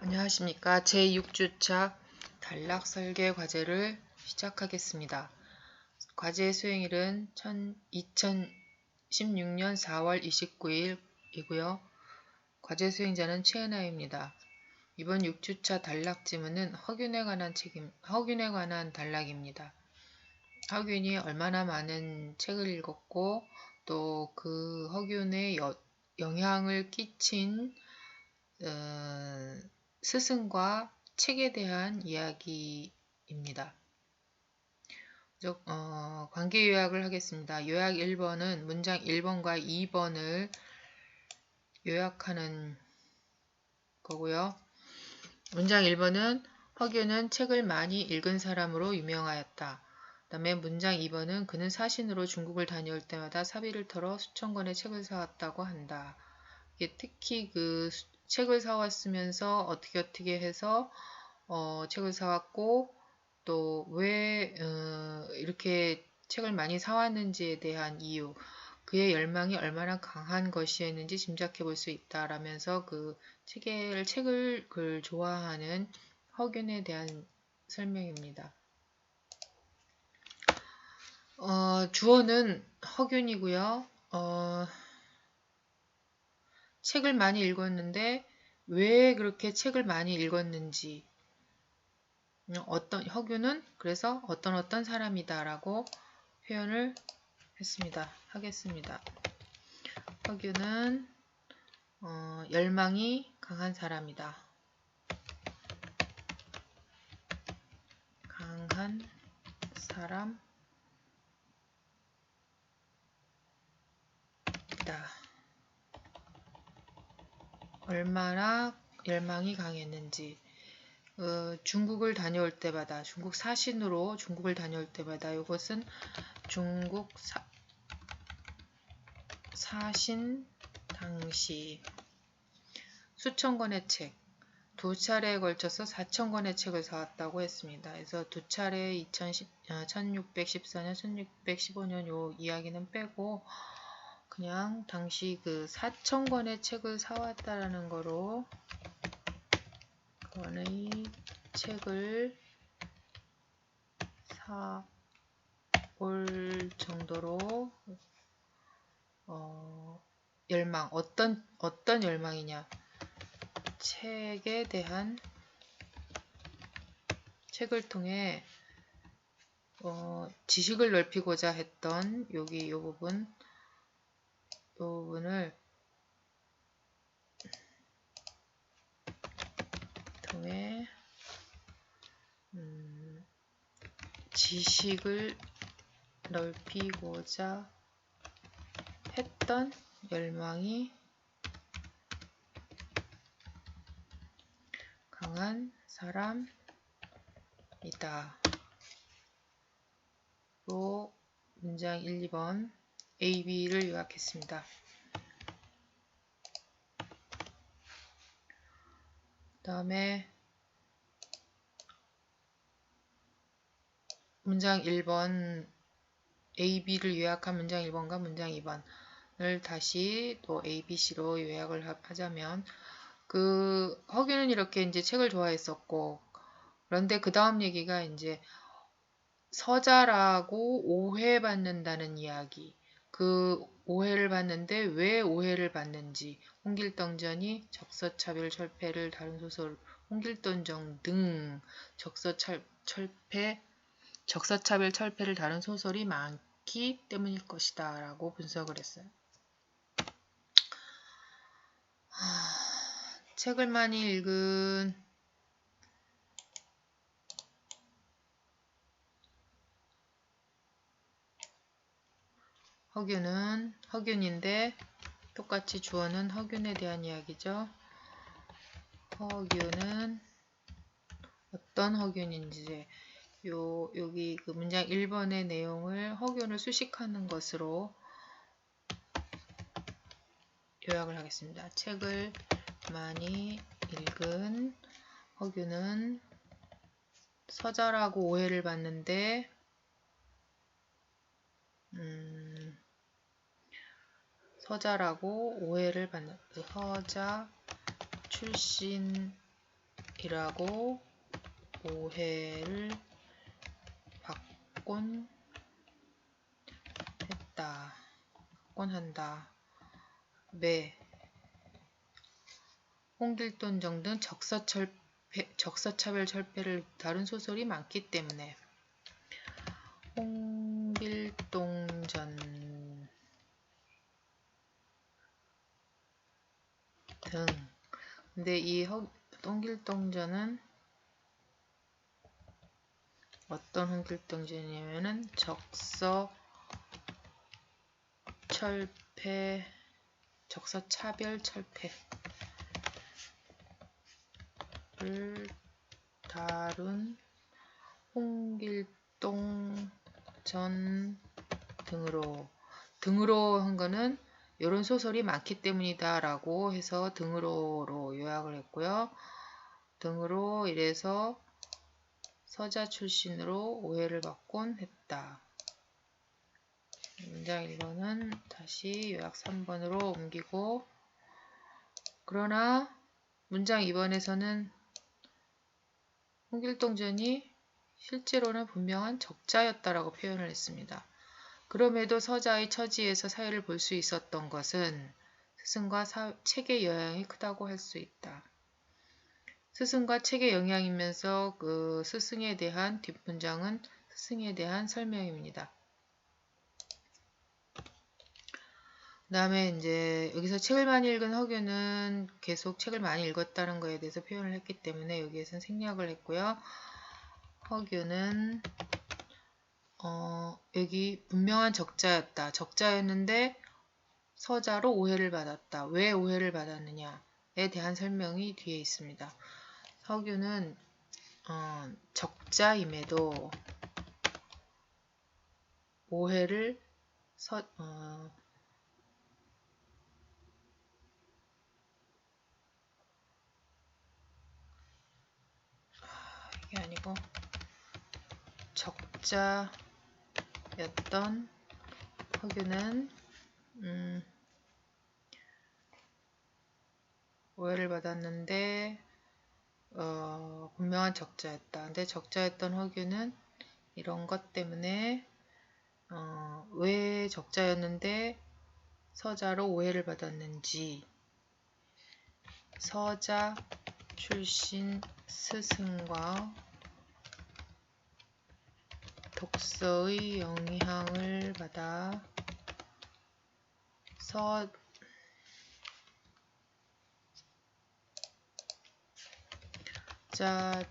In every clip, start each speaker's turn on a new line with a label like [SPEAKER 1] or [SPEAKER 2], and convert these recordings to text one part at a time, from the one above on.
[SPEAKER 1] 안녕하십니까. 제6주차 단락 설계 과제를 시작하겠습니다. 과제 수행일은 2016년 4월 29일이고요. 과제 수행자는 최은아입니다. 이번 6주차 단락 지문은 허균에 관한 단락입니다. 허균이 얼마나 많은 책을 읽었고 또 그 허균에 영향을 끼친 스승과 책에 대한 이야기입니다. 관계 요약을 하겠습니다. 요약 1번은 문장 1번과 2번을 요약하는 거고요. 문장 1번은 허균은 책을 많이 읽은 사람으로 유명하였다. 그 다음에 문장 2번은 그는 사신으로 중국을 다녀올 때마다 사비를 털어 수천 권의 책을 사왔다고 한다. 이게 특히 그 책을 사왔으면서 어떻게 해서 책을 사왔고 또 왜 이렇게 책을 많이 사왔는지에 대한 이유, 그의 열망이 얼마나 강한 것이었는지 짐작해 볼 수 있다라면서 그 책을 좋아하는 허균에 대한 설명입니다. 주어는 허균이고요. 책을 많이 읽었는데 왜 그렇게 책을 많이 읽었는지, 허균은 그래서 어떤 사람이다 라고 표현을 하겠습니다. 허균은 열망이 강한 사람이다. 강한 사람이다. 얼마나 열망이 강했는지. 중국을 다녀올 때마다, 중국 사신으로 중국을 다녀올 때마다, 이것은 중국 사신 당시 수천 권의 책, 두 차례에 걸쳐서 4천 권의 책을 사왔다고 했습니다. 그래서 두 차례 1614년, 1615년 요 이야기는 빼고 그냥 당시 그 4천 권의 책을 사왔다라는 거로 권의 책을 사올 정도로 열망, 어떤 열망이냐, 책에 대한, 책을 통해 지식을 넓히고자 했던 여기 요 부분을 통해 지식을 넓히고자 했던 열망이 강한 사람이다. 로 문장 1, 2번 A, B를 요약했습니다. 그 다음에 문장 1번 A, B를 요약한 문장 1번과 문장 2번을 다시 또 A, B, C로 요약을 하자면, 그 허균은 이렇게 이제 책을 좋아했었고, 그런데 그 다음 얘기가 이제 서자라고 오해받는다는 이야기. 그 오해를 받는데 왜 오해를 받는지, 홍길동전이 적서차별 철폐를 다룬 소설 홍길동전 등 적서차별 철폐를 다룬 소설이 많기 때문일 것이다 라고 분석을 했어요. 책을 많이 읽은 허균인데 똑같이 주어는 허균에 대한 이야기죠. 허균은 어떤 허균인지, 여기 그 문장 1번의 내용을 허균을 수식하는 것으로 요약을 하겠습니다. 책을 많이 읽은 허균은 서자라고 오해를 받는데 서자라고 오해를 받는, 서자 출신이었고 이라고 오해를 받곤 한다. 매 홍길동전 등 적서차별 철폐를 다룬 소설이 많기 때문에. 홍길동전 등. 근데 이 홍길동전은 어떤 홍길동전이냐면은 적서차별 철폐를 다룬 홍길동전 등으로 한 거는 이런 소설이 많기 때문이다 라고 해서 등으로로 요약을 했고요. 등으로 이래서 서자 출신으로 오해를 받곤 했다. 문장 1번은 다시 요약 3번으로 옮기고, 그러나 문장 2번에서는 홍길동전이 실제로는 분명한 적자였다라고 표현을 했습니다. 그럼에도 서자의 처지에서 사회를 볼 수 있었던 것은 스승과 책의 영향이 크다고 할 수 있다. 스승과 책의 영향이면서 그 스승에 대한 뒷문장은 스승에 대한 설명입니다. 그 다음에 이제 여기서 책을 많이 읽은 허균은 계속 책을 많이 읽었다는 거에 대해서 표현을 했기 때문에 여기에서는 생략을 했고요. 허균은 여기 분명한 적자였다. 적자였는데 서자로 오해를 받았다. 왜 오해를 받았느냐에 대한 설명이 뒤에 있습니다. 허균은 적자임에도 오해를 이게 아니고 적자였던 허균은 오해를 받았는데 분명한 적자였다. 근데 적자였던 허균은 이런 것 때문에 왜 적자였는데 서자로 오해를 받았는지, 서자 출신 스승과 독서의 영향을 받아 서자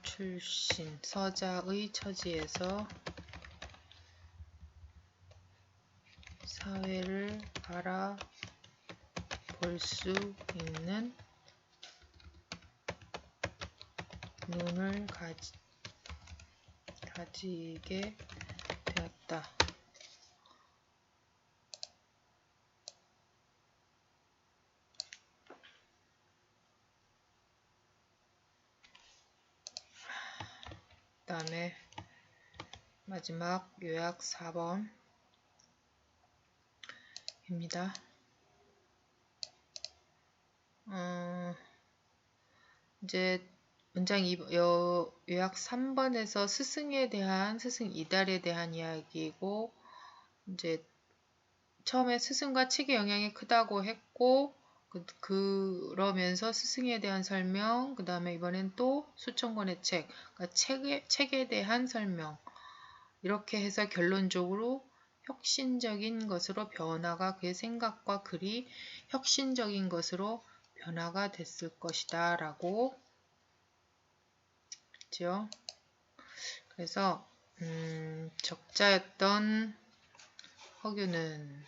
[SPEAKER 1] 출신, 서자의 처지에서 사회를 바라볼 수 있는 눈을 가지게 되었다. 그 다음에 마지막 요약 4번입니다. 이제 문장 요약 3번에서 스승에 대한, 스승 이달에 대한 이야기고, 이제 처음에 스승과 책의 영향이 크다고 했고, 그러면서 스승에 대한 설명, 그 다음에 이번엔 또 수천 권의 책, 그러니까 책에 대한 설명, 이렇게 해서 결론적으로 혁신적인 것으로 변화가, 그의 생각과 글이 혁신적인 것으로 변화가 됐을 것이다 라고 했죠. 그래서 적자였던 허균은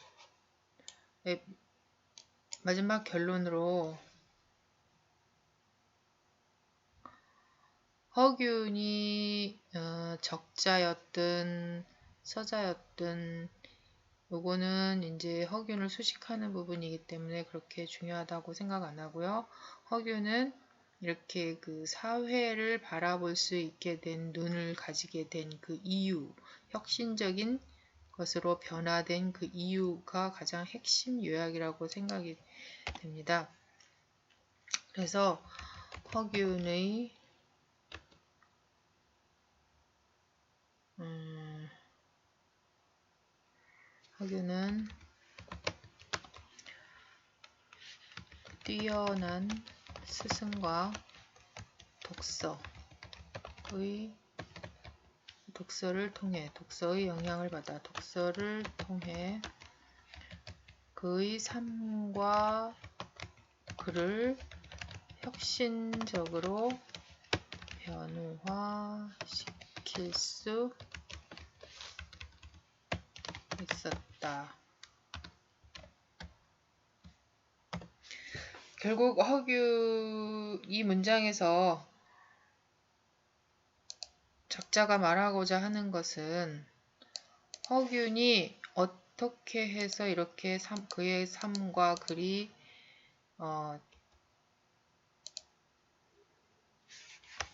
[SPEAKER 1] 마지막 결론으로 허균이 적자였든 서자였든 요거는 이제 허균을 수식하는 부분이기 때문에 그렇게 중요하다고 생각 안 하고요. 허균은 이렇게 그 사회를 바라볼 수 있게 된 눈을 가지게 된 그 이유, 혁신적인 것으로 변화된 그 이유가 가장 핵심 요약이라고 생각이 됩니다. 그래서 허균의 허균은 뛰어난 스승과 독서를 통해 독서의 영향을 받아 독서를 통해 그의 삶과 글을 혁신적으로 변화시킬 수 있었다. 결국 이 문장에서 작자가 말하고자 하는 것은 허균이 어떻게 해서 이렇게 그의 삶과 글이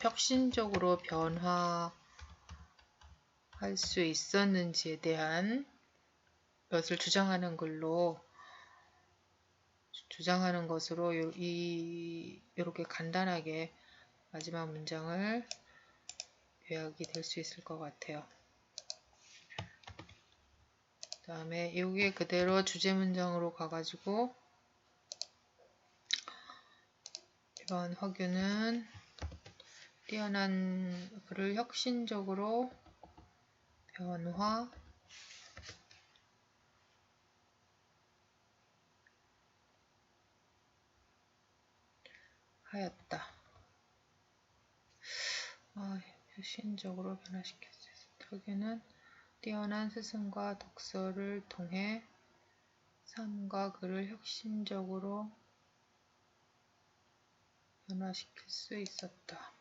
[SPEAKER 1] 혁신적으로 변화할 수 있었는지에 대한 것을 주장하는 것으로 이렇게 간단하게 마지막 문장을 요약이 될 수 있을 것 같아요. 그 다음에 이게 그대로 주제 문장으로 가가지고 이번 허균은 뛰어난 글을 혁신적으로 변화하였다. 혁신적으로 변화시킬 수 있었다. 허균은 뛰어난 스승과 독서를 통해 삶과 글을 혁신적으로 변화시킬 수 있었다.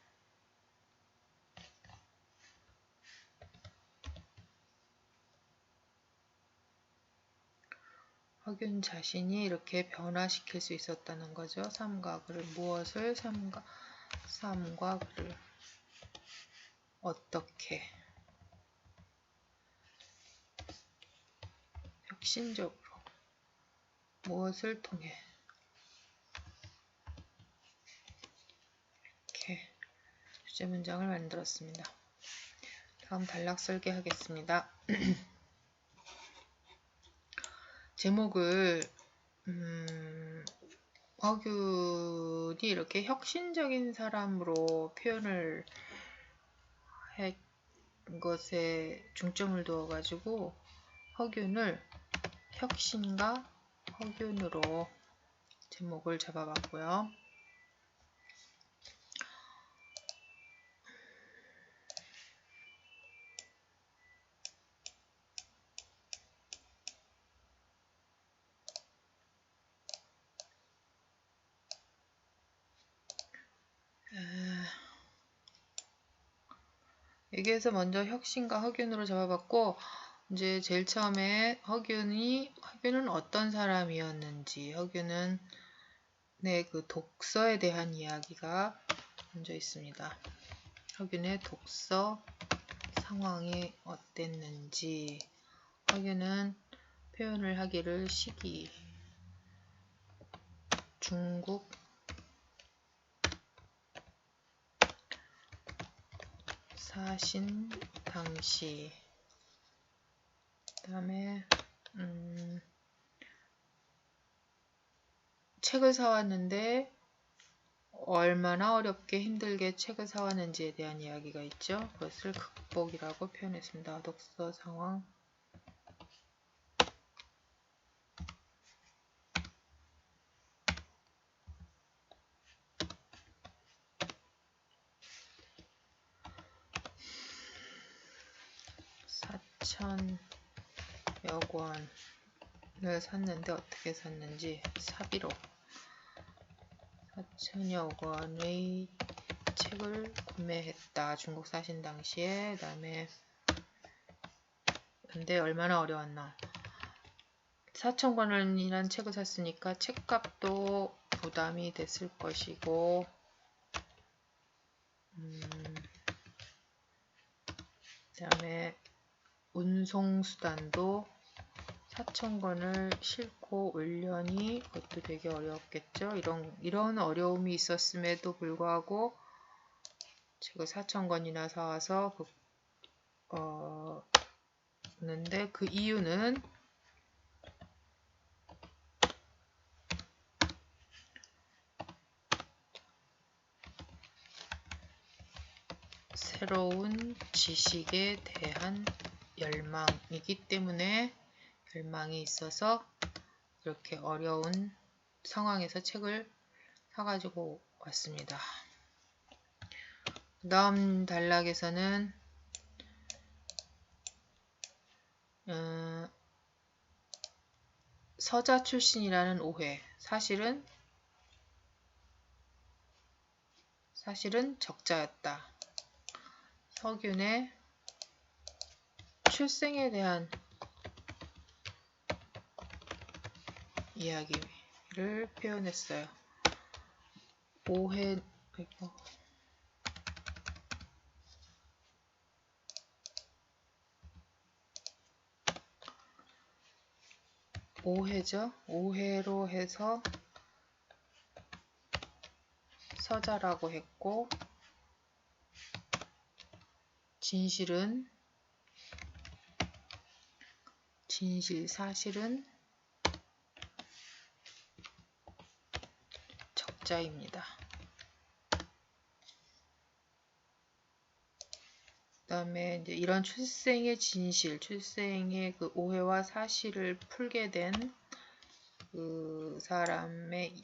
[SPEAKER 1] 허균 자신이 이렇게 변화시킬 수 있었다는 거죠. 삶과 글을 무엇을 삶과 글을 어떻게 혁신적으로 무엇을 통해 이렇게 주제 문장을 만들었습니다. 다음 단락 설계하겠습니다. 제목을 허균이 이렇게 혁신적인 사람으로 표현을 한 것에 중점을 두어가지고 허균을 혁신가 허균으로 제목을 잡아봤고요. 여기에서 먼저 혁신과 허균으로 잡아봤고, 이제 제일 처음에 허균은 어떤 사람이었는지, 허균은 그 독서에 대한 이야기가 먼저 있습니다. 허균의 독서 상황이 어땠는지, 허균은 표현을 하기를 시기, 중국 사신 당시, 그 다음에 책을 사왔는데 얼마나 어렵게 힘들게 책을 사왔는지에 대한 이야기가 있죠. 그것을 극복이라고 표현했습니다. 독서 상황 (4,000여 권을) 샀는데 어떻게 샀는지 사비로 4,000여 권의 책을 구매했다. 중국 사신 당시에. 그 다음에 근데 얼마나 어려웠나. 4,000권이라는 책을 샀으니까 책값도 부담이 됐을 것이고 그 다음에 운송수단도 4,000권을 싣고 올려니 그것도 되게 어려웠겠죠. 이런 어려움이 있었음에도 불구하고 책을 4,000권이나 사와서 는데 그 이유는 새로운 지식에 대한 열망이기 때문에 열망이 있어서 이렇게 어려운 상황에서 책을 사가지고 왔습니다. 다음 단락에서는 서자 출신이라는 오해. 사실은 적자였다. 서균의 출생에 대한 이야기를 표현했어요. 오해죠. 오해로 해서 서자라고 했고, 사실은 적자입니다. 그 다음에 이제 이런 출생의 그 오해와 사실을 풀게 된 그 사람의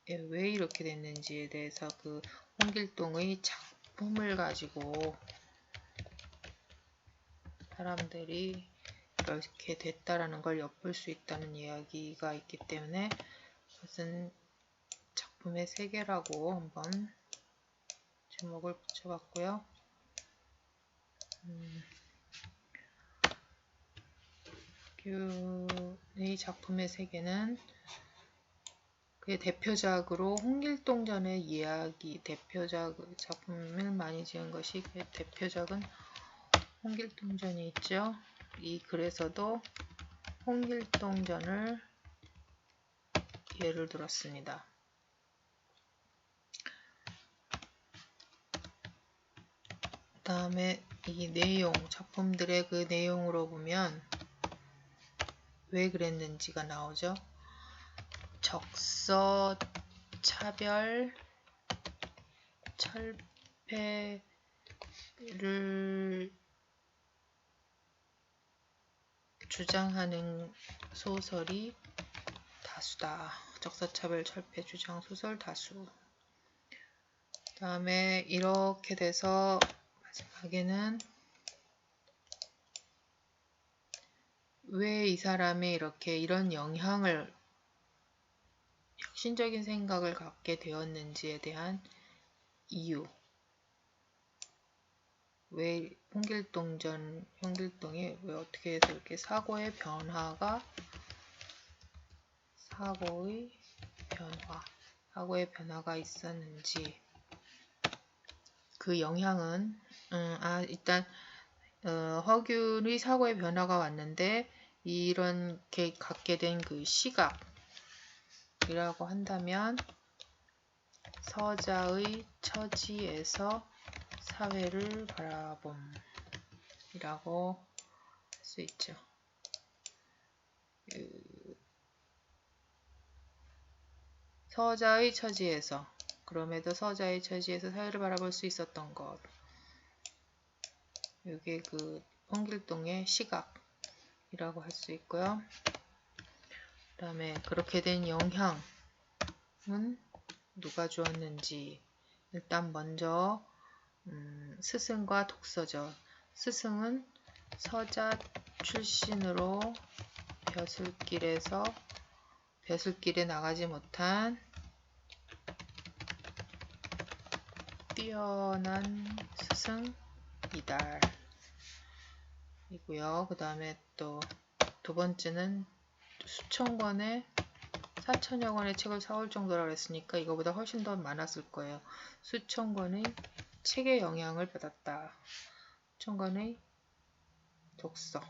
[SPEAKER 1] 왜 이렇게 됐는지에 대해서 그 홍길동의 작품을 가지고 사람들이 이렇게 됐다라는 걸 엿볼 수 있다는 이야기가 있기 때문에 그것은 작품의 세계라고 한번 제목을 붙여봤고요. 이 작품의 세계는 그의 대표작으로 홍길동전의 이야기, 작품을 많이 지은 것이 그의 대표작은 홍길동전이 있죠. 이 글에서도 홍길동전을 예를 들었습니다. 그 다음에 이 내용, 작품들의 그 내용으로 보면 왜 그랬는지가 나오죠. 적서, 차별, 철폐를 주장하는 소설이 다수다. 적서차별, 철폐, 주장 소설 다수. 그 다음에 이렇게 돼서 마지막에는 왜 이 사람이 이런 영향을, 혁신적인 생각을 갖게 되었는지에 대한 이유. 왜 홍길동이 왜 어떻게 해서 이렇게 사고의 변화가 있었는지, 그 영향은 일단 허균의 사고의 변화가 왔는데 이렇게 갖게 된 그 시각이라고 한다면 서자의 처지에서 사회를 바라봄이라고 할 수 있죠. 서자의 처지에서, 그럼에도 서자의 처지에서 사회를 바라볼 수 있었던 것. 이게 그 홍길동의 시각이라고 할 수 있고요. 그 다음에 그렇게 된 영향은 누가 주었는지. 일단 먼저 스승과 독서죠. 스승은 서자 출신으로 벼슬길에 나가지 못한 뛰어난 스승 이달이고요. 그 다음에 또 두 번째는 수천 권의 4천여 권의 책을 사올 정도라고 했으니까 이거보다 훨씬 더 많았을 거예요. 수천 권의 책의 영향을 받았다. 수천 권의 독서.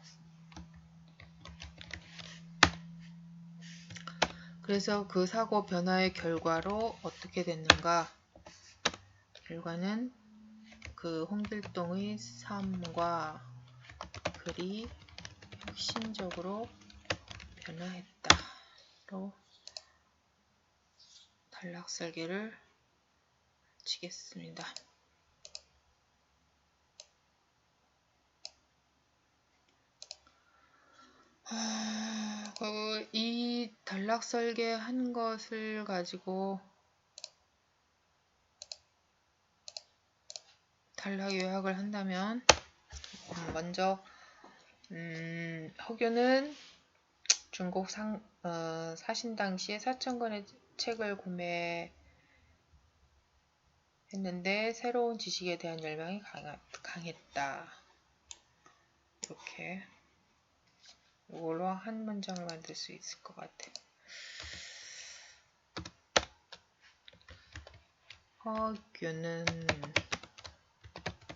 [SPEAKER 1] 그래서 그 사고 변화의 결과로 어떻게 됐는가? 결과는 그 홍길동의 삶과 글이 혁신적으로 변화했다로 단락 설계를 마치겠습니다. 이 단락 설계한 것을 가지고 단락 요약을 한다면 먼저 허균은 중국 사신 당시에 4,000권의 책을 구매했는데 새로운 지식에 대한 열망이 강했다. 이렇게 이걸로 한 문장을 만들 수 있을 것 같아요. 허균은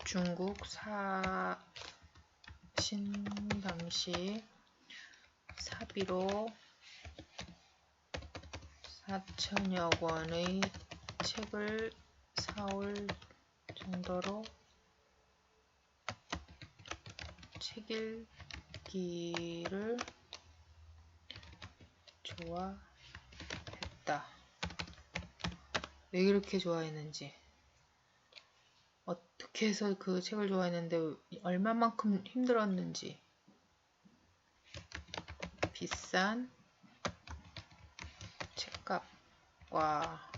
[SPEAKER 1] 중국 사신 당시 사비로 4,000여 권의 책을 사올 정도로 책 읽기를 좋아했다. 왜 그렇게 좋아했는지, 어떻게 해서 그 책을 좋아했는데 얼마만큼 힘들었는지, 비싼 책값과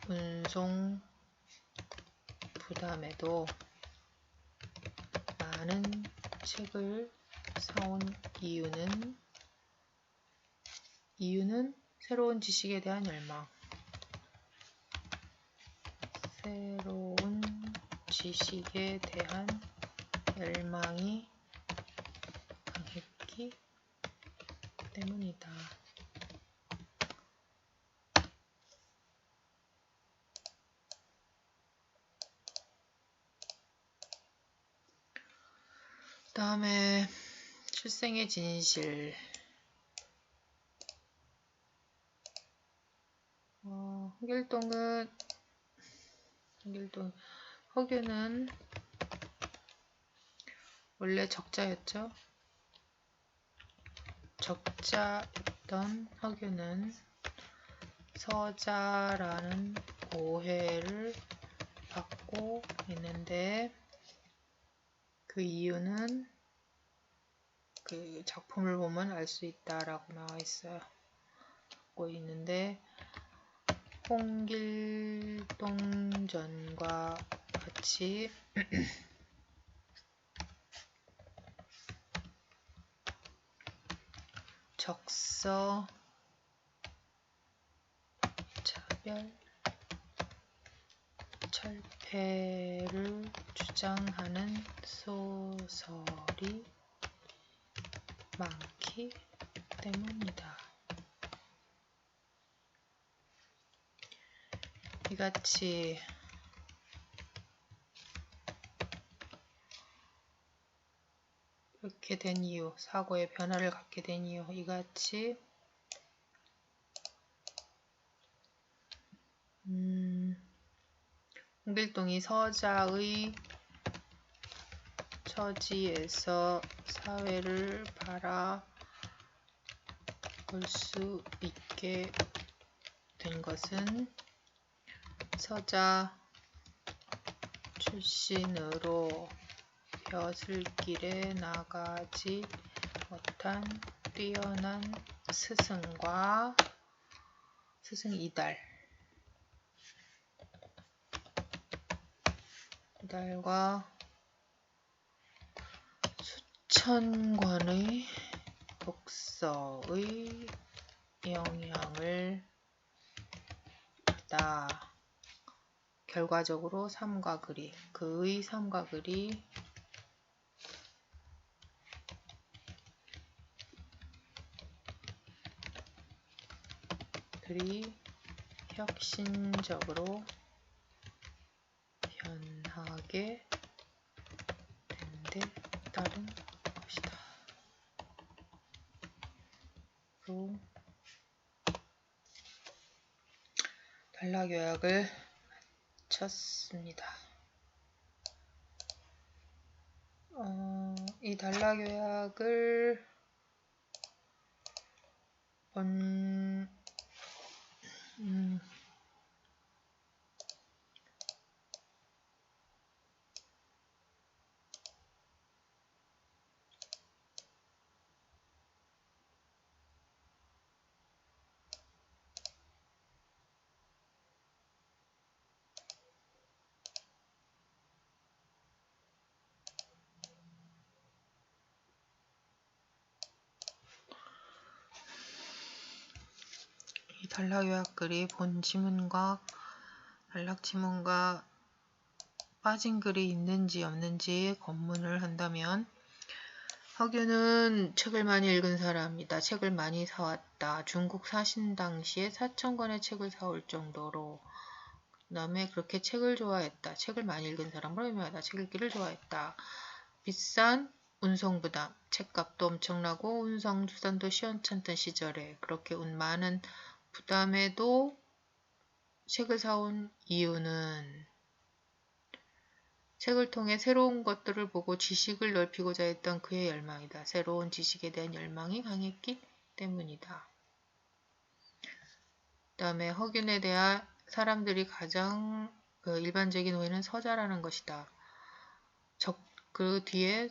[SPEAKER 1] 운송 부담에도 많은 책을 사온 이유는 새로운 지식에 대한 열망. 새로운 지식에 대한 열망이 강했기 때문이다. 그 다음에 출생의 진실. 허균은 원래 적자였죠. 적자였던 허균은 서자라는 오해를 받고 있는데, 그 이유는 그 작품을 보면 알 수 있다라고 나와 있어요. 있는데 홍길동전과 같이 적서 차별 철폐를 주장하는 소설이 많기 때문이다. 이같이 이렇게 된 이유, 사고의 변화를 갖게 된 이유, 이같이 홍길동이 서자의 처지에서 사회를 바라볼 수 있게 된 것은 서자 출신으로 벼슬길에 나가지 못한 뛰어난 이달과 수천 권의 독서의 영향을 받아 결과적으로 그의 삶과 글이 혁신적으로 변하게 된 데 따른 것이다. 단락 요약을 마쳤습니다. 이 단락 요약을 이 단락 요약글이 본 지문과 단락 지문과 빠진 글이 있는지 없는지 검문을 한다면 허균은 책을 많이 읽은 사람이다. 책을 많이 사왔다. 중국 사신 당시에 4,000권의 책을 사올 정도로 그 다음에 그렇게 책을 좋아했다. 책을 많이 읽은 사람으로 유명하다. 책 읽기를 좋아했다. 비싼 운송 부담. 책값도 엄청나고 운송 수단도 시원찮던 시절에 그렇게 많은 부담에도 책을 사온 이유는 책을 통해 새로운 것들을 보고 지식을 넓히고자 했던 그의 열망이다. 새로운 지식에 대한 열망이 강했기 때문이다. 그 다음에 허균에 대한 사람들이 가장 일반적인 오해는 서자라는 것이다. 그 뒤에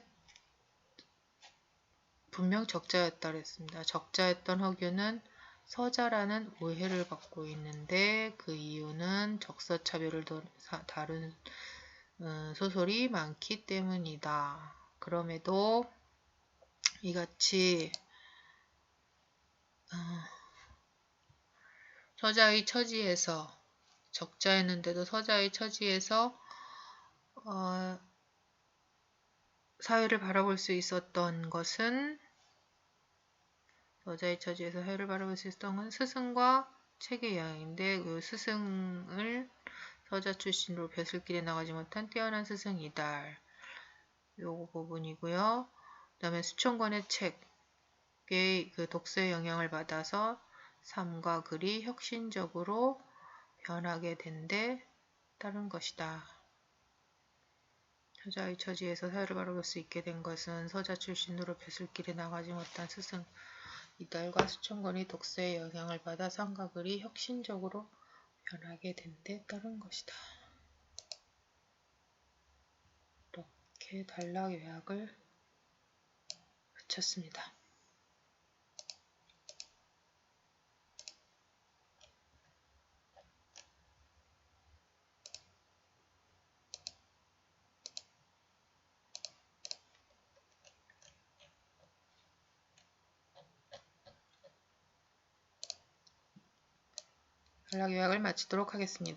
[SPEAKER 1] 분명 적자였다 그랬습니다. 적자였던 허균은 서자라는 오해를 받고 있는데 그 이유는 적서차별을 다룬 소설이 많기 때문이다. 그럼에도 이같이 서자의 처지에서 적자였는데도 서자의 처지에서 사회를 바라볼 수 있었던 것은 서자의 처지에서 사회를 바라볼 수 있었던 것은 스승과 책의 영향인데 그 스승을 서자 출신으로 벼슬길에 나가지 못한 뛰어난 스승이다. 요거 부분이고요. 그 다음에 수천 권의 책의 그 독서의 영향을 받아서 삶과 글이 혁신적으로 변하게 된 데 따른 것이다. 서자의 처지에서 사회를 바라볼 수 있게 된 것은 서자 출신으로 벼슬길에 나가지 못한 스승 이달과 수천 권의 독서의 영향을 받아 삶과 글이 혁신적으로 변하게 된 데 따른 것이다. 이렇게 단락 요약을 마쳤습니다. 단락 요약을 마치도록 하겠습니다.